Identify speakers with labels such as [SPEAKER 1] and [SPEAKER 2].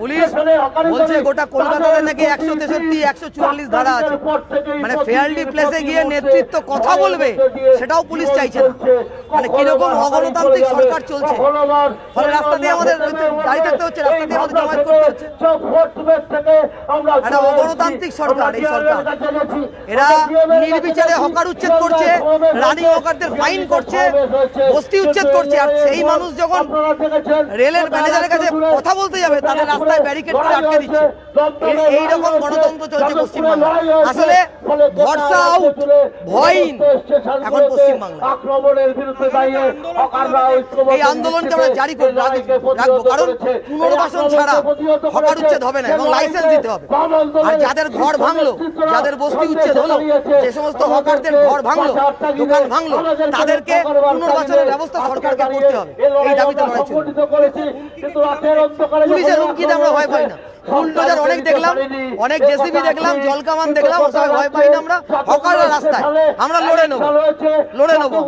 [SPEAKER 1] Police বলছে গোটা কলকাতাতে নাকি 163, 144 ধারা আছে, মানে ফেয়ারলি প্লেসে গিয়ে নেতৃত্ব কথা বলবে সেটাও পুলিশ চাইছে না। মানে কিরকম অগণতান্ত্রিক সরকার চলছে, ফলে রাস্তা দিয়ে আমাদের দাঁড়িয়ে থাকতে হচ্ছে, রাস্তা দিয়ে আমাদের জমায়েত করতে হচ্ছে। একটা অগণতান্ত্রিক সরকার এই সরকার, এরা নির্বিচারে হকার উচ্ছেদ করছে, রানিং হকারদের ফাইন করছে, বস্তি উচ্ছেদ করছে। আর সেই মানুষ যখন রেলের ম্যানেজারের কাছে কথা বলতে যাবে তাদের রাস্তায় ব্যারিকেড করে আটকে দিচ্ছে। এইরকম গণতন্ত্র চলছে পশ্চিমবাংলায়। আসলে ভরসা আউট, ভয়হীন এখন পশ্চিমবাংলা। এই আন্দোলনকে আমরা জারি করে রাখবো, কারণ পুনর্বাসন ছাড়া হকার উচ্ছেদ হবে না এবং লাইসেন্স দিতে হবে। আর যাদের ঘর ভাঙলো, যাদের বস্তি উচ্ছেদ হলো, যে সমস্ত হকারদের ঘর ভাঙলো, দোকান ভাঙলো, তাদেরকে পুনর্বাসনের ব্যবস্থা সরকারকে করতে হবে। এই দাবিতে লড়াই চলবে। পুলিশের হুমকিতে আমরা ভয় পাই না। বুলডোজার অনেক দেখলাম, অনেক জেসিবি দেখলাম, জলকামান দেখলাম, ওসব ভয় পাই না আমরা। হকাররা রাস্তায়, আমরা লড়ে নেবো, লড়ে নেবো।